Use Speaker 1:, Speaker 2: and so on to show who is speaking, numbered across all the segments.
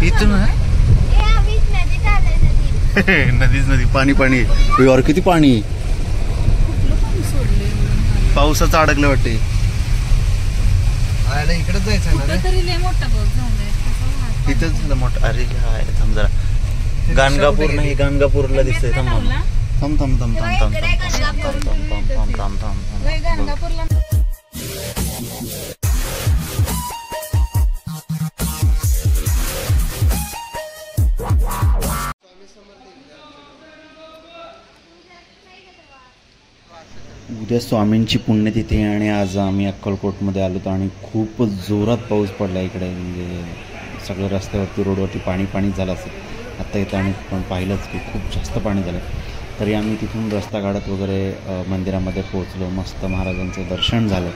Speaker 1: इथून नदीच नदी, पाणी पाणी यार, किती पाणी. पावसाचं अडकलं वाटते. इकडेच जायचं इथंच मोठा. अरे थांब जरा, गाणगापूर नाही, गाणगापूरला दिसतंय. थांब थांब थांब थांब थांब थांब थांब थांब थांब थांब. उद्या स्वामींची पुण्यतिथी आणि आज आम्ही अक्कलकोटमध्ये आलो आणि खूपच जोरात पाऊस पडला इकडे. म्हणजे सगळं रस्त्यावरती, रोडवरती पाणी पाणी झालं असेल. आत्ता इथं आम्ही पण पाहिलंच की खूप जास्त पाणी झालं. तरी आम्ही तिथून रस्ता काढत वगैरे मंदिरामध्ये पोहोचलो. मस्त महाराजांचं दर्शन झालं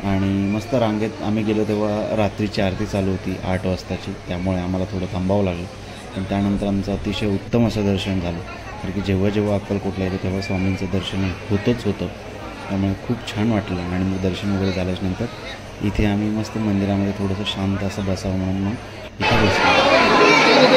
Speaker 1: आणि मस्त रांगेत आम्ही गेलो तेव्हा रात्रीची आरती चालू होती 8 वाजताची. त्यामुळे आम्हाला थोडं थांबावं लागलं. पण त्यानंतर आमचं अतिशय उत्तम असं दर्शन झालं. कारण की जेव्हा जेव्हा अक्कलकोटला येतो तेव्हा स्वामींचं दर्शन होतंच होतं. त्यामुळे खूप छान वाटलं. आणि मग दर्शन वगैरे झाल्याच्यानंतर इथे आम्ही मस्त मंदिरामध्ये थोडंसं शांत असं बसावं म्हणून मग इथे बसलो.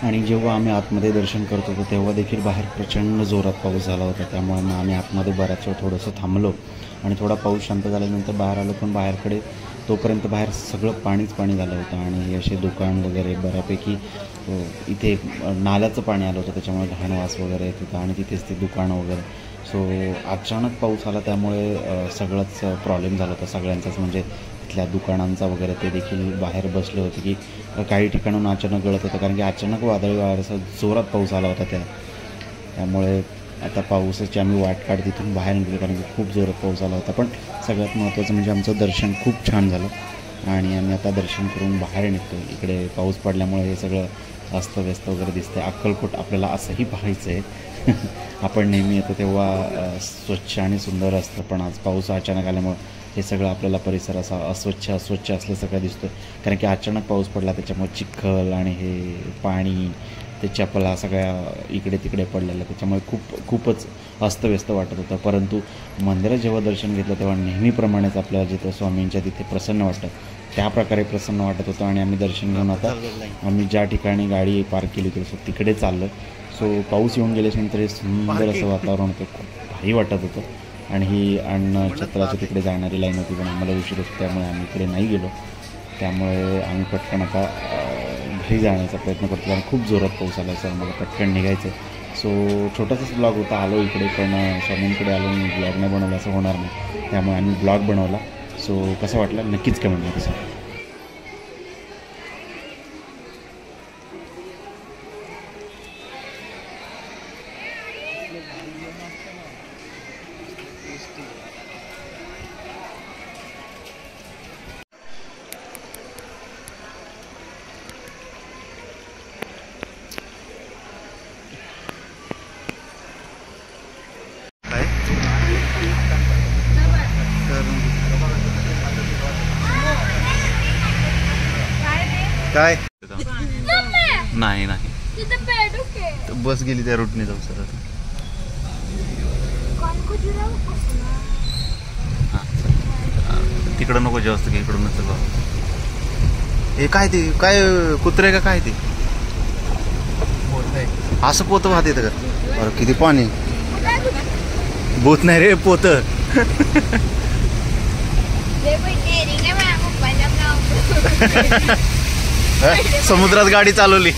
Speaker 1: आणि जेव्हा आम्ही आतमध्ये दर्शन करत होतो तेव्हा देखील बाहेर प्रचंड जोरात पाऊस झाला होता. त्यामुळे मग आम्ही आतमध्ये बऱ्याच वेळ थोडंसं थांबलो आणि थोडा पाऊस शांत झाल्यानंतर बाहेर आलो. पण बाहेरकडे तोपर्यंत बाहेर सगळं पाणीच पाणी झालं होतं आणि असे दुकान वगैरे बऱ्यापैकी इथे नाल्याचं पाणी आलं होतं. त्याच्यामुळे घाण वास वगैरे येत होता आणि तिथेच ते दुकानं वगैरे. सो अचानक पाऊस आला त्यामुळे सगळंच प्रॉब्लेम झाला होता सगळ्यांचाच. म्हणजे तिथल्या दुकानांचा वगैरे ते देखील बाहेर बसले होते की काही ठिकाणून अचानक गळत होतं. कारण की अचानक वादळी वाऱ्याचा जोरात पाऊस आला होता त्यामुळे आता पावसाची आम्ही वाट काढ तिथून बाहेर निघलो कारण की खूप जोरात पाऊस आला होता. पण सगळ्यात महत्त्वाचं म्हणजे आमचं दर्शन खूप छान झालं आणि आम्ही आता दर्शन करून बाहेर निघतो. इकडे पाऊस पडल्यामुळे हे सगळं अस्तव्यस्त वगैरे दिसतं. अक्कलकोट आपल्याला असंही पाहायचं आहे. आपण नेहमी येतो तेव्हा स्वच्छ आणि सुंदर असतं, पण आज पाऊस अचानक आल्यामुळं हे सगळं आपल्याला परिसर असा अस्वच्छ असलं सगळं दिसतं. कारण की अचानक पाऊस पडला त्याच्यामुळे चिखल आणि हे पाणी ते चपला सगळ्या इकडे तिकडे पडलेलं, त्याच्यामुळे खूपच अस्तव्यस्त वाटत होतं. परंतु मंदिरात जेव्हा दर्शन घेतलं तेव्हा नेहमीप्रमाणेच आपल्याला जिथं स्वामींच्या तिथे प्रसन्न वाटतं त्या प्रकारे प्रसन्न वाटत होतं. आणि आम्ही दर्शन घेऊन आता आम्ही ज्या ठिकाणी गाडी पार्क केली होती सो तिकडे चाललो. सो पाऊस येऊन गेल्याच्यानंतर हे सुंदर असं वातावरण होतं, खूप भारी वाटत होतं. आणि ही अन्न छत्राच्या तिकडे जाणारी लाईन होती पण आम्हाला उशीर होतो त्यामुळे आम्ही इकडे नाही गेलो. त्यामुळे आम्ही पटकन आता घरी जाण्याचा प्रयत्न करतो कारण खूप जोरात पाऊस आला सो आम्हाला पटकन निघायचं. सो छोटासाच ब्लॉग होता, आलो इकडे पण स्वामींकडे आलो आणि ब्लॉग नाही बनवला असं होणार नाही, त्यामुळे आम्ही ब्लॉग बनवला. सो कसं वाटलं नक्कीच कमेंटमध्ये सांगा. काय नाही बस गेली त्या रूटने जाऊ सर. तिकडं नको जास्त की इकडून नसेल बाबा. हे काय ते काय कुत्रे का काय ते असं पोत वाहत येतं का? अरे किती पाणी. बोत नाही रे पोत. समुद्रात गाडी चालवली